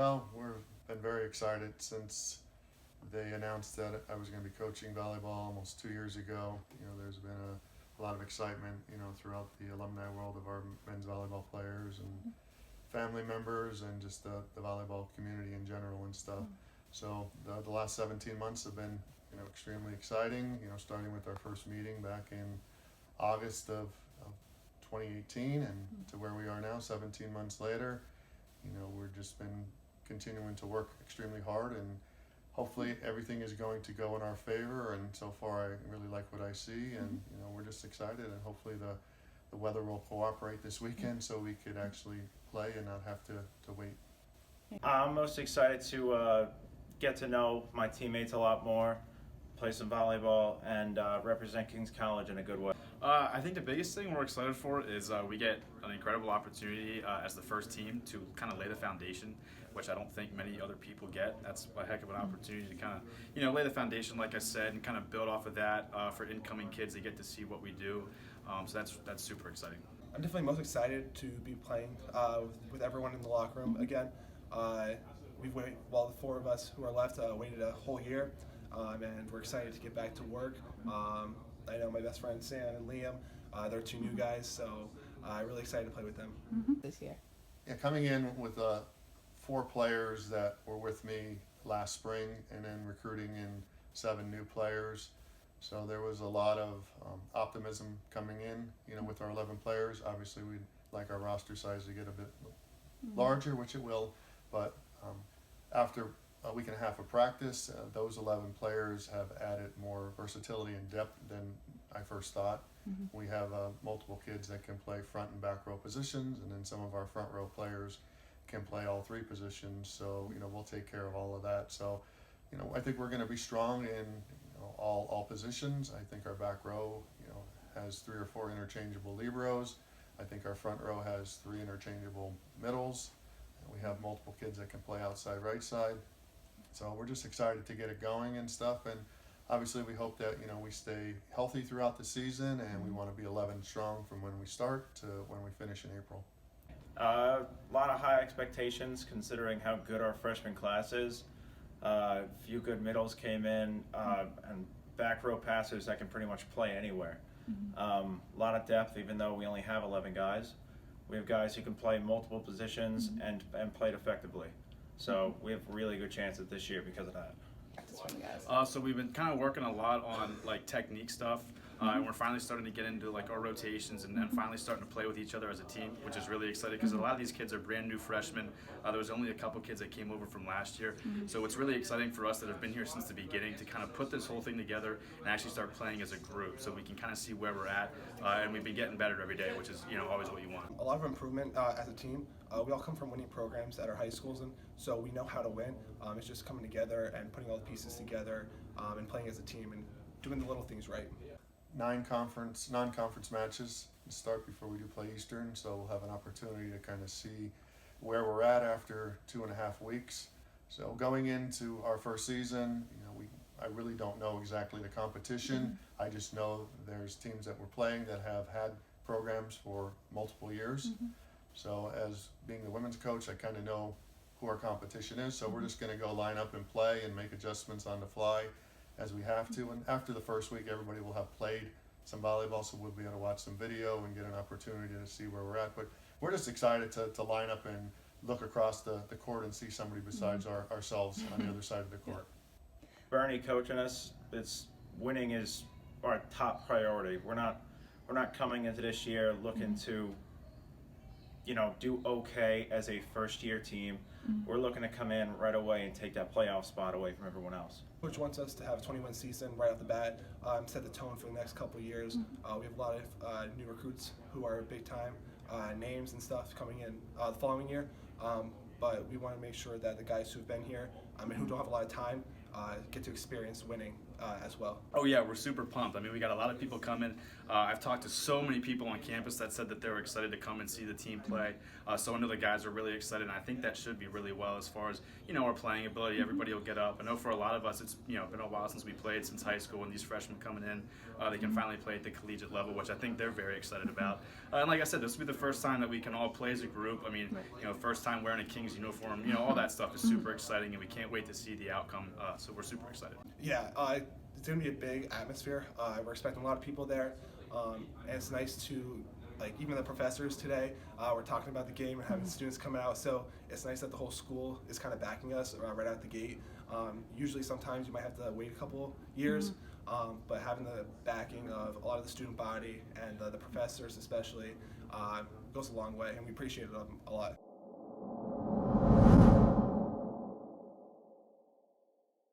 Well, we've been very excited since they announced that I was going to be coaching volleyball almost 2 years ago. There's been a lot of excitement, throughout the alumni world of our men's volleyball players and family members and just the volleyball community in general and stuff. So the last 17 months have been, extremely exciting, starting with our first meeting back in August of 2018 and to where we are now, 17 months later. We've just been continuing to work extremely hard, and hopefully everything is going to go in our favor, and so far I really like what I see, and we're just excited, and hopefully the weather will cooperate this weekend so we could actually play and not have to wait. I'm most excited to get to know my teammates a lot more, play some volleyball, and represent Kings College in a good way. I think the biggest thing we're excited for is we get an incredible opportunity as the first team to kind of lay the foundation, which I don't think many other people get. That's a heck of an opportunity to kind of, lay the foundation, like I said, and kind of build off of that for incoming kids. They get to see what we do, so that's super exciting. I'm definitely most excited to be playing with everyone in the locker room again. We've waited, well, the four of us who are left waited a whole year, and we're excited to get back to work. I know my best friends Sam and Liam, they're two new guys, so I'm really excited to play with them. This year. Yeah, coming in with 4 players that were with me last spring, and then recruiting in 7 new players. So there was a lot of optimism coming in, with our 11 players. Obviously, we'd like our roster size to get a bit larger, which it will, but after a week and a half of practice, those 11 players have added more versatility and depth than I first thought. We have multiple kids that can play front and back row positions, and then some of our front row players can play all 3 positions. So we'll take care of all of that. So I think we're going to be strong in all positions. I think our back row has 3 or 4 interchangeable liberos. I think our front row has 3 interchangeable middles. We have multiple kids that can play outside right side. So we're just excited to get it going and stuff, and obviously we hope that we stay healthy throughout the season, and we want to be 11 strong from when we start to when we finish in April. A lot of high expectations considering how good our freshman class is. A few good middles came in, and back row passers that can pretty much play anywhere. A lot of depth, even though we only have 11 guys. We have guys who can play multiple positions and play it effectively. So we have really good chances this year because of that. So we've been kind of working a lot on technique stuff, and we're finally starting to get into our rotations and finally starting to play with each other as a team, which is really exciting because a lot of these kids are brand new freshmen. There was only a couple kids that came over from last year, so it's really exciting for us that have been here since the beginning to kind of put this whole thing together and actually start playing as a group, so we can kind of see where we're at, and we've been getting better every day, which is always what you want. A lot of improvement as a team. We all come from winning programs at our high schools, and so we know how to win. It's just coming together and putting all the pieces together and playing as a team and doing the little things right. 9 non-conference matches to start before we do play Eastern, so we'll have an opportunity to kind of see where we're at after 2.5 weeks. So going into our first season, I really don't know exactly the competition. I just know there's teams that we're playing that have had programs for multiple years. So as being the women's coach, I kind of know who our competition is. So we're just going to go line up and play and make adjustments on the fly as we have to. And after the first week, everybody will have played some volleyball, so we'll be able to watch some video and get an opportunity to see where we're at. But we're just excited to line up and look across the court and see somebody besides ourselves on the other side of the court. Bernie coaching us, winning is our top priority. We're not coming into this year looking to do okay as a first-year team. We're looking to come in right away and take that playoff spot away from everyone else. Coach wants us to have a 21 season right off the bat, set the tone for the next couple of years. We have a lot of new recruits who are big-time names and stuff coming in the following year, but we want to make sure that the guys who've been here and who don't have a lot of time get to experience winning as well. Oh yeah, we're super pumped. I mean, we got a lot of people coming. I've talked to so many people on campus that said that they were excited to come and see the team play. So I know the guys are really excited, and I think that should be really well as far as, our playing ability. Everybody will get up. I know for a lot of us, it's been a while since we played, since high school, and these freshmen coming in, they can finally play at the collegiate level, which I think they're very excited about. And like I said, this will be the first time that we can all play as a group. I mean, first time wearing a Kings uniform, all that stuff is super exciting, and we can't wait to see the outcome. So we're super excited. Yeah, it's going to be a big atmosphere. We're expecting a lot of people there, and it's nice to, even the professors today, we're talking about the game and having students come out, so it's nice that the whole school is kind of backing us right out the gate. Usually sometimes you might have to wait a couple years, but having the backing of a lot of the student body and the professors especially goes a long way, and we appreciate it a lot.